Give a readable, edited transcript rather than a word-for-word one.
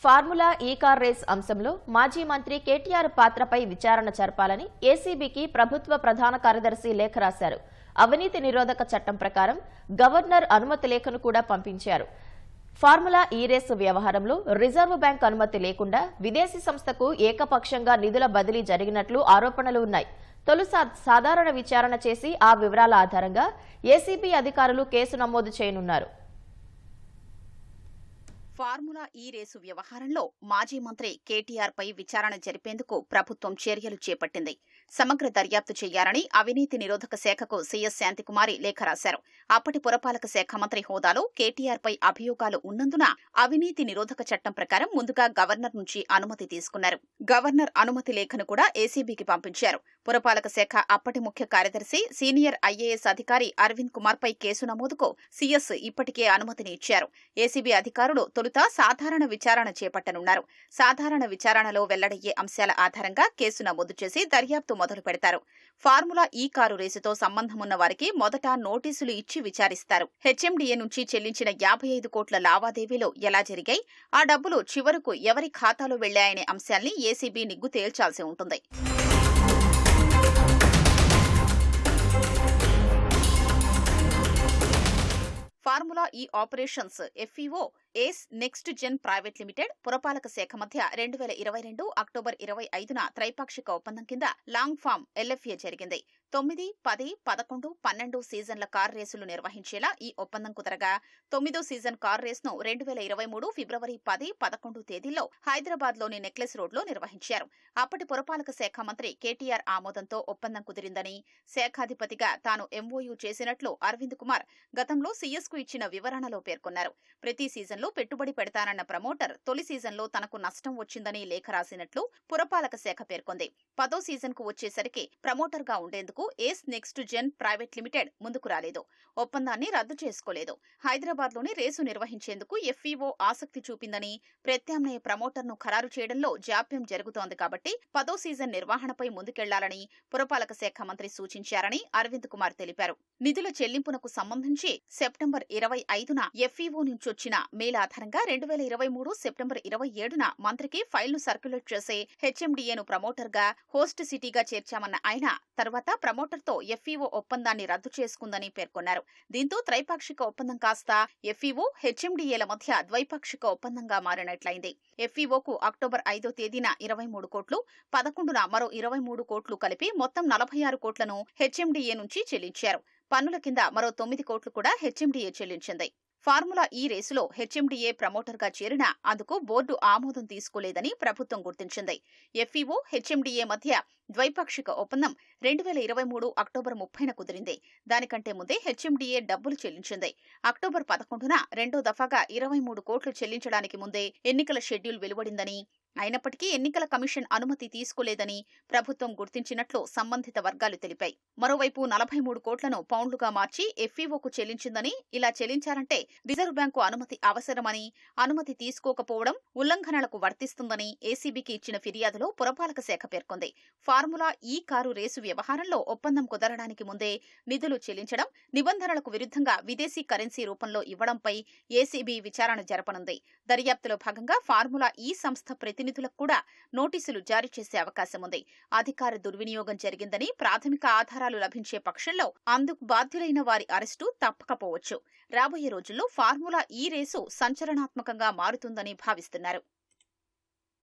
Formula ఈ car race అంశంలో మాజీ మంత్రి కేటీఆర్ పాత్రపై విచారణ జరపాలని ఏసీబీకి ప్రభుత్వ ప్రధాన కార్యదర్శి లేఖ రాశారు. అవినీతి నిరోధక చట్టం ప్రకారం గవర్నర్ అనుమతి లేఖను కూడా పంపించారు. ఫార్ములా ఈ రేసు వ్యవహారంలో రిజర్వ్ బ్యాంక్ అనుమతి లేకుండా విదేశీ సంస్థకు ఏకపక్షంగా నిధుల బదిలీ జరిగినట్లు ఆరోపణలు ఉన్నాయి. తొలి సాధారణ విచారణ చేసి ఆ వివరాల ఆధారంగా ఏసీబీ అధికారులు కేసు నమోదు చేయనున్నారు. ఫార్ములా ఈ రేసు వ్యవహారంలో మాజీ మంత్రి కేటీఆర్ పై విచారణ జరిపేందుకు ప్రభుత్వం చర్యలు చేపట్టింది. సమగ్ర దర్యాప్తు చేయాలని అవినీతి నిరోధక శాఖకు సీఎస్ శాంతికుమారి లేఖ రాశారు. అప్పటి పురపాలక శాఖ మంత్రి హోదాలో కేటీఆర్ పై అభియోగాలు ఉన్నందున అవినీతి నిరోధక చట్టం ప్రకారం ముందుగా గవర్నర్ నుంచి అనుమతి తీసుకున్నారు. గవర్నర్ అనుమతి లేఖను కూడా ఏసీబీకి పంపించారు. పురపాలక శాఖ అప్పటి ముఖ్య కార్యదర్శి సీనియర్ ఐఏఎస్ అధికారి అరవింద్ కుమార్ పై కేసు నమోదుకు సీఎస్ ఇప్పటికే అనుమతిని ఇచ్చారు. ఏసీబీ అధికారులు తొలుత సాధారణ విచారణ చేపట్టనున్నారు. సాధారణ విచారణలో వెల్లడయ్యే అంశాల ఆధారంగా కేసు నమోదు చేసి దర్యాప్తు మొదలు పెడతారు. ఫార్ములా ఈ కారు రేసుతో సంబంధమున్న వారికి మొదట నోటీసులు ఇచ్చి విచారిస్తారు. హెచ్ఎండీఏ నుంచి చెల్లించిన 55 కోట్ల లావాదేవీలు ఎలా జరిగాయి, ఆ డబ్బులు చివరకు ఎవరి ఖాతాలో వెళ్లాయనే అంశాల్ని ఏసీబీ నిగ్గు తేల్చాల్సి ఉంటుంది. ఫార్ములా ఈ ఆపరేషన్స్ ఎఫ్ఈఓ ఏస్ నెక్స్ట్ జెన్ ప్రైవేట్ లిమిటెడ్ పురపాలక శాఖ మధ్య 2022 అక్టోబర్ 25న త్రైపాక్షిక ఒప్పందం కింద లాంగ్ ఫామ్ ఎల్ఎఫ్ఏ జరిగింది. 9, 10, 11, 12 సీజన్ల కార్ రేసులు నిర్వహించేలా ఈ ఒప్పందం కుదరగా 9వ సీజన్ కార్ రేసును 2023 ఫిబ్రవరి 10, 11 తేదీల్లో హైదరాబాద్లోని నెక్లెస్ రోడ్లో నిర్వహించారు. అప్పటి పురపాలక శాఖ మంత్రి కేటీఆర్ ఆమోదంతో ఒప్పందం కుదిరిందని, శాఖాధిపతిగా తాను ఎంఓయూ చేసినట్లు అరవింద్ కుమార్ గతంలో సీఎస్కు ఇచ్చిన వివరణలో పేర్కొన్నారు. ప్రతి సీజన్లో పెట్టుబడి పెడతానన్న ప్రమోటర్ తొలి సీజన్లో తనకు నష్టం వచ్చిందని లేఖ రాసినట్లు పురపాలక శాఖ పేర్కొంది. 10వ సీజన్కు వచ్చేసరికి ప్రమోటర్గా ఉండేందుకు ఏస్ నెక్స్ట్ జెన్ ప్రైవేట్ లిమిటెడ్ ముందుకు రాలేదు. ఒప్పందాన్ని రద్దు చేసుకోలేదు. హైదరాబాద్లోని రేసు నిర్వహించేందుకు ఎఫ్ఈఓ ఆసక్తి చూపిందని, ప్రత్యామ్నాయ ప్రమోటర్ను ఖరారు చేయడంలో జాప్యం జరుగుతోంది కాబట్టి 10వ సీజన్ నిర్వహణపై ముందుకెళ్లాలని పురపాలక శాఖ మంత్రి సూచించారని అరవింద్ కుమార్ తెలిపారు. నిధుల చెల్లింపునకు సంబంధించి సెప్టెంబర్ 25న ఎఫ్ఈఓ నుంచొచ్చిన మెయిల్ ఆధారంగా 2023 సెప్టెంబర్ 27న మంత్రికి ఫైల్ను సర్క్యులేట్ చేసే హెచ్ఎండీఏను ప్రమోటర్గా, హోస్ట్ సిటీగా చేర్చామన్న ఆయన తర్వాత ప్రమోటర్తో ఎఫ్ఈఓ ఒప్పందాన్ని రద్దు చేసుకుందని పేర్కొన్నారు. దీంతో త్రైపాక్షిక ఒప్పందం కాస్త ఎఫ్ఈఓ, హెచ్ఎండీఏల మధ్య ద్వైపాక్షిక ఒప్పందంగా మారినట్లయింది. ఎఫ్ఈఓకు అక్టోబర్ 5వ తేదీన 23 కోట్లు, 11న మరో 23 కోట్లు కలిపి మొత్తం 46 కోట్లను హెచ్ఎండీఏ నుంచి చెల్లించారు. పన్నుల కింద మరో 9 కోట్లు కూడా హెచ్ఎండీఏ చెల్లించింది. ఫార్ములా ఈ రేసులో హెచ్ఎండీఏ ప్రమోటర్గా చేరినా అందుకు బోర్డు ఆమోదం తీసుకోలేదని ప్రభుత్వం గుర్తించింది. ఎఫ్ఈఓ, హెచ్ఎండీఏ మధ్య ద్వైపాక్షిక ఒప్పందం 2023 అక్టోబర్ 30న కుదిరింది. దానికంటే ముందే హెచ్ఎండీఏ డబ్బులు చెల్లించింది. అక్టోబర్ 11న రెండో దఫాగా 23 కోట్లు చెల్లించడానికి ముందే ఎన్నికల షెడ్యూల్ వెలువడిందని, అయినప్పటికీ ఎన్నికల కమిషన్ అనుమతి తీసుకోలేదని ప్రభుత్వం గుర్తించినట్లు సంబంధిత వర్గాలు తెలిపాయి. మరోవైపు 43 కోట్లను పౌండ్లుగా మార్చి ఎఫ్ఈఓకు చెల్లించిందని, ఇలా చెల్లించాలంటే రిజర్వ్ బ్యాంకు అనుమతి అవసరమని, అనుమతి తీసుకోకపోవడం ఉల్లంఘనలకు వర్తిస్తుందని ఏసీబీకి ఇచ్చిన ఫిర్యాదులో పురపాలక శాఖ పేర్కొంది. ఫార్ములా ఈ కారు రేసు వ్యవహారంలో ఒప్పందం కుదరడానికి ముందే నిధులు చెల్లించడం, నిబంధనలకు విరుద్ధంగా విదేశీ కరెన్సీ రూపంలో ఇవ్వడంపై ఏసీబీ విచారణ జరపనుంది. దర్యాప్తులో భాగంగా ఫార్ములా ఈ సంస్థ ప్రతినిధులకు కూడా నోటీసులు జారీ చేసే అవకాశం ఉంది. అధికార దుర్వినియోగం జరిగిందని ప్రాథమిక ఆధారాలు లభించే పక్షంలో అందుకు బాధ్యులైన వారి అరెస్టు తప్పకపోవచ్చు. రాబోయే రోజుల్లో ఫార్ములా ఈ రేసు సంచలనాత్మకంగా మారుతుందని భావిస్తున్నారు.